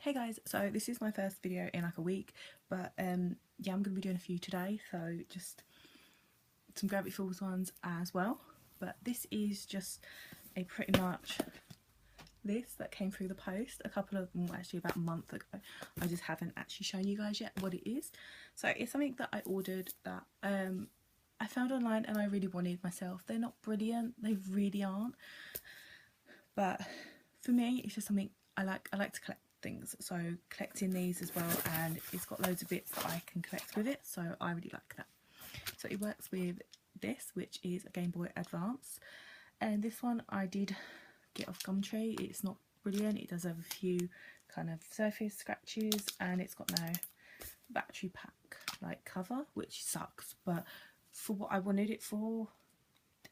Hey guys, so this is my first video in like a week, but yeah, I'm going to be doing a few today, so just some Gravity Falls ones as well. But this is just a pretty much list that came through the post, a couple of them, actually about a month ago. I just haven't actually shown you guys yet what it is. So it's something that I ordered that I found online and I really wanted myself. They're not brilliant, they really aren't, but for me it's just something I like to collect things, so collecting these as well, and it's got loads of bits that I can collect with it, so I really like that. So it works with this, which is a Gameboy Advance, and this one I did get off Gumtree. It's not brilliant, it does have a few kind of surface scratches, and it's got no battery pack like cover, which sucks, but for what I wanted it for,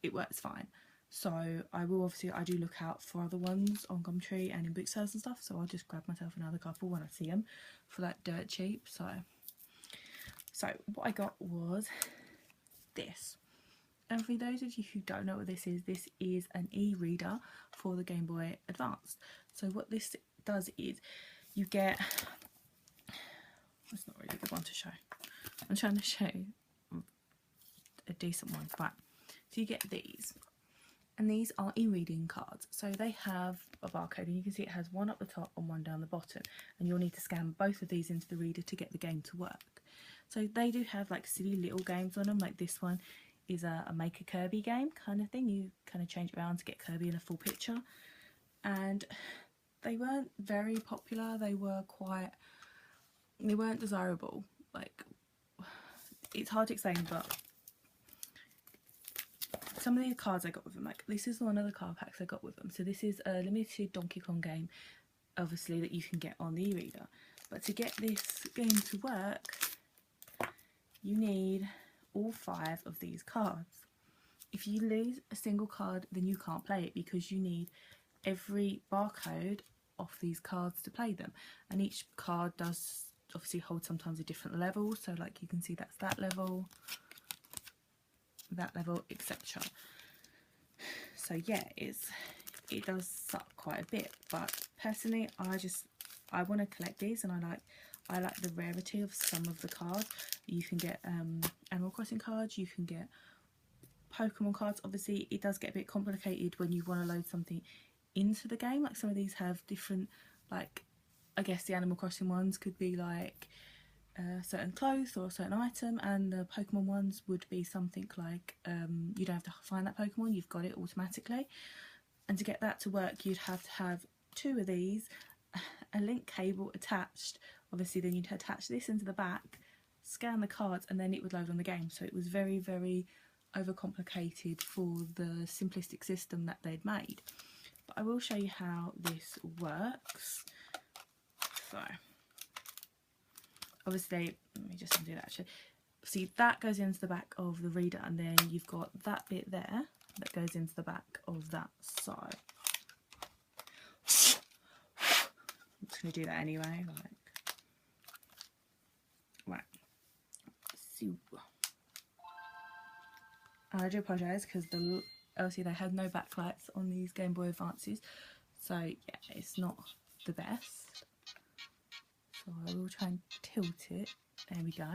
it works fine. So I do look out for other ones on Gumtree and in book sales and stuff, so I'll just grab myself another couple when I see them for like dirt cheap. So what I got was this. And for those of you who don't know what this is an e-reader for the Game Boy Advance. So what this does is you get, it's not really a good one to show, I'm trying to show a decent one, right? So you get these, and these are e-reading cards. So they have a barcode, and you can see it has one up the top and one down the bottom, and you'll need to scan both of these into the reader to get the game to work. So they do have like silly little games on them, like this one is a make a Kirby game kind of thing. You kind of change it around to get Kirby in a full picture, and they weren't very popular. They weren't desirable. Like, it's hard to explain, but some of these cards I got with them, like this is one of the card packs I got with them. So this is a limited Donkey Kong game, obviously, that you can get on the e-reader. But to get this game to work, you need all 5 of these cards. If you lose a single card, then you can't play it, because you need every barcode off these cards to play them. And each card does obviously hold sometimes a different level. So like you can see that's that level, etc. So yeah, it does suck quite a bit, but personally I want to collect these, and I like the rarity of some of the cards. You can get Animal Crossing cards, you can get Pokemon cards. Obviously it does get a bit complicated when you want to load something into the game, like some of these have different, like I guess the Animal Crossing ones could be like certain clothes or a certain item, and the Pokemon ones would be something like you don't have to find that Pokemon, you've got it automatically. And to get that to work, you'd have to have 2 of these, a link cable attached. Obviously then you'd attach this into the back, scan the cards, and then it would load on the game. So it was very, very overcomplicated for the simplistic system that they'd made. But I will show you how this works. So obviously, let me just undo that actually. See, that goes into the back of the reader, and then you've got that bit there that goes into the back of that side. I'm just going to do that anyway. Right. So, and I do apologise because obviously they had no backlights on these Game Boy Advances, so yeah, it's not the best. So I will try and tilt it. There we go.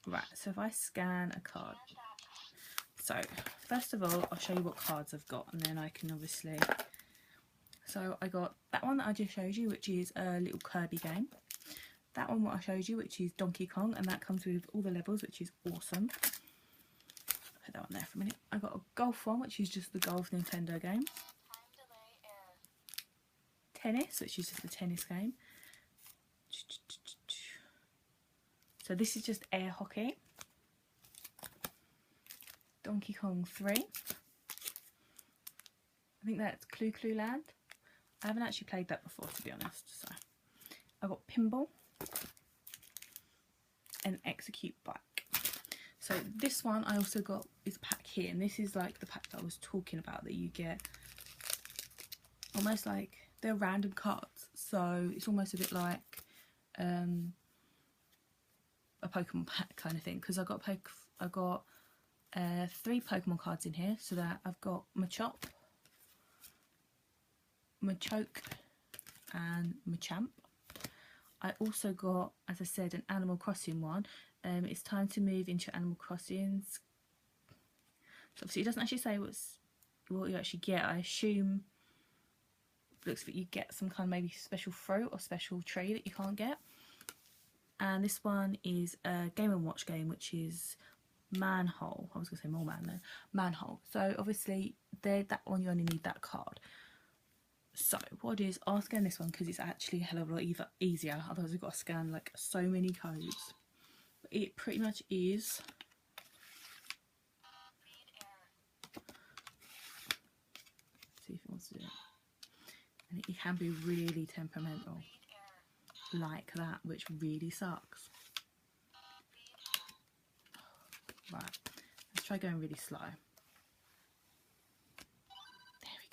Right, so if I scan a card, so first of all I'll show you what cards I've got, and then I can obviously, so I got that one that I just showed you, which is a little Kirby game. That one what I showed you, which is Donkey Kong, and that comes with all the levels, which is awesome. Put that one there for a minute. I got a golf one, which is just the golf Nintendo game. Tennis, which is just a tennis game. So this is just air hockey. Donkey Kong 3. I think that's Clue Clue Land. I haven't actually played that before, to be honest. So I got Pinball and Execute Bike. So this one I also got this pack here, and this is like the pack that I was talking about, that you get almost like they're random cards. So it's almost a bit like a Pokemon pack kind of thing, because I got 3 Pokemon cards in here. So that I've got Machop, Machoke and Machamp. I also got, as I said, an Animal Crossing one. It's time to move into Animal Crossings. So obviously it doesn't actually say what you actually get. I assume it looks like you get some kind of maybe special fruit or special tree that you can't get. And this one is a Game & Watch game, which is Manhole. I was going to say Mole Man there. Manhole. So obviously that one you only need that card. So what is, I'll scan this one because it's actually a hell of a lot easier. Otherwise we've got to scan like so many codes. But it pretty much is. See if it wants to do it. And it can be really temperamental. Like that, which really sucks. Right, let's try going really slow. There we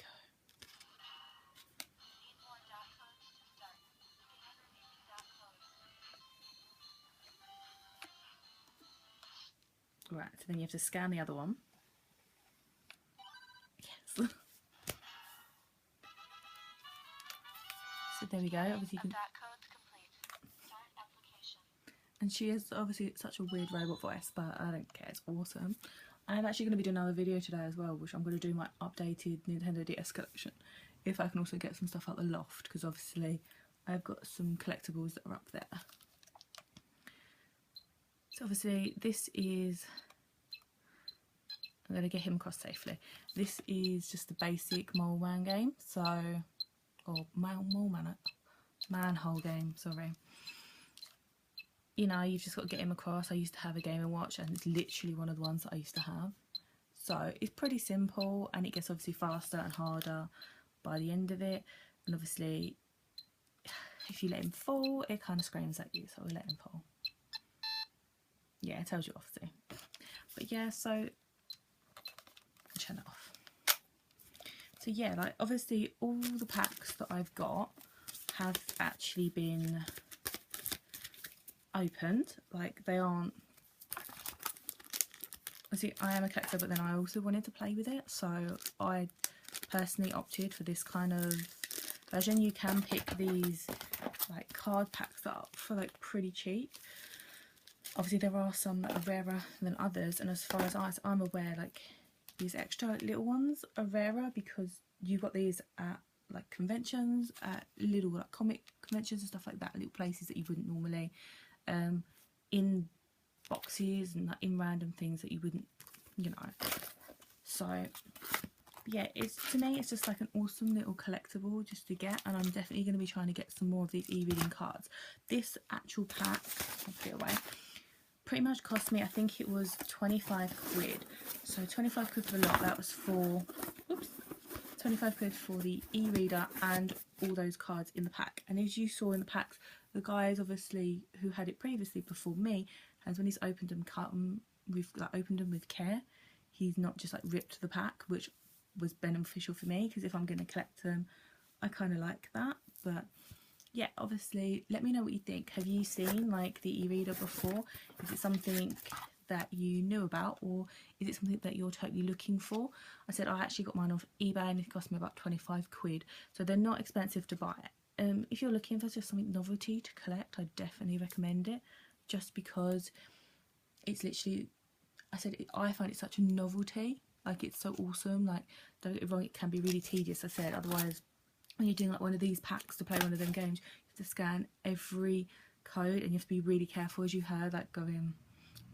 go. Right, so then you have to scan the other one. Yes. So there we go. Obviously you can. And she is obviously such a weird robot voice, but I don't care, it's awesome. I'm actually going to be doing another video today as well, which I'm going to do my updated Nintendo DS collection. If I can also get some stuff out the loft, because obviously I've got some collectibles that are up there. So obviously this is, I'm going to get him across safely. This is just the basic Mole Man game, so, or Manhole game, sorry. You know, you've just got to get him across. I used to have a Game & Watch and it's literally one of the ones that I used to have. So it's pretty simple and it gets obviously faster and harder by the end of it. And obviously, if you let him fall, it kind of screams at you. So we let him fall. Yeah, it tells you off too. But yeah, so turn it off. So yeah, like obviously all the packs that I've got have actually been opened. Like they aren't, see, I am a collector, but then I also wanted to play with it, so I personally opted for this kind of version. You can pick these like card packs up for like pretty cheap. Obviously there are some that are rarer than others, and as far as I'm aware, like these extra little ones are rarer because you got these at like conventions, at little like comic conventions and stuff like that, little places that you wouldn't normally in boxes and like in random things that you wouldn't, you know. So yeah, it's, to me it's just like an awesome little collectible just to get, and I'm definitely going to be trying to get some more of these e-reading cards. This actual pack, I'll put it away, pretty much cost me, I think it was 25 quid. So 25 quid for the lot, that was for, oops, 25 quid for the e-reader and all those cards in the pack. And as you saw in the packs, the guys obviously who had it previously before me, has when he's opened them, cut them, we've like opened them with care. He's not just like ripped the pack, which was beneficial for me because if I'm going to collect them, I kind of like that. But yeah, obviously let me know what you think. Have you seen like the e-reader before? Is it something that you knew about, or is it something that you're totally looking for? I said I actually got mine off eBay and it cost me about 25 quid, so they're not expensive to buy. If you're looking for just something novelty to collect, I definitely recommend it, just because it's literally, I said, I find it such a novelty. Like it's so awesome. Like don't get me wrong, it can be really tedious. I said otherwise when you're doing like one of these packs to play one of them games, you have to scan every code and you have to be really careful, as you heard, like going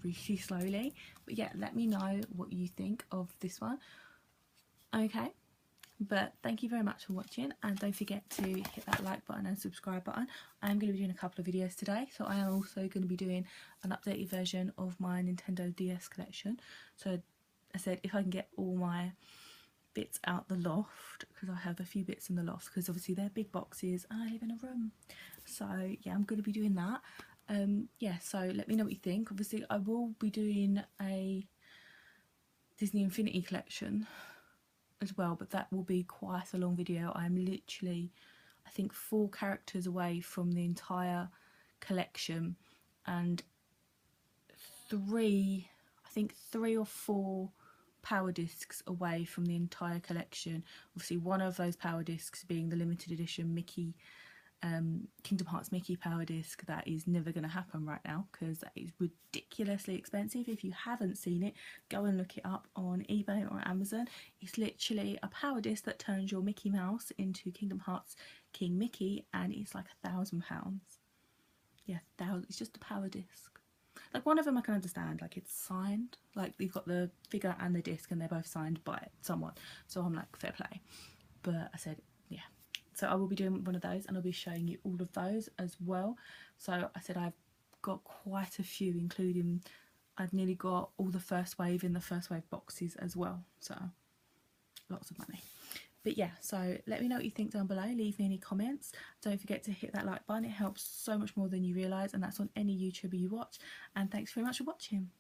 really slowly. But yeah, let me know what you think of this one. Okay, but thank you very much for watching, and don't forget to hit that like button and subscribe button. I am going to be doing a couple of videos today, so I am also going to be doing an updated version of my Nintendo DS collection. So I said if I can get all my bits out the loft, because I have a few bits in the loft, because obviously they're big boxes and I live in a room. So yeah, I'm going to be doing that. Yeah, so let me know what you think. Obviously I will be doing a Disney Infinity collection as well, but that will be quite a long video. I'm literally, I think, 4 characters away from the entire collection, and 3 or 4 power discs away from the entire collection. Obviously one of those power discs being the limited edition Mickey, Kingdom Hearts Mickey power disc. That is never going to happen right now because that is ridiculously expensive. If you haven't seen it, go and look it up on eBay or Amazon. It's literally a power disc that turns your Mickey Mouse into Kingdom Hearts King Mickey, and it's like £1,000. Yeah, it's just a power disc. Like one of them I can understand, like it's signed, like you've got the figure and the disc and they're both signed by someone, so I'm like, fair play. But I said, yeah, so I will be doing one of those and I'll be showing you all of those as well. So I said I've got quite a few, including I've nearly got all the first wave in the first wave boxes as well, so lots of money. But yeah, so let me know what you think down below, leave me any comments. Don't forget to hit that like button, it helps so much more than you realise, and that's on any YouTuber you watch. And thanks very much for watching.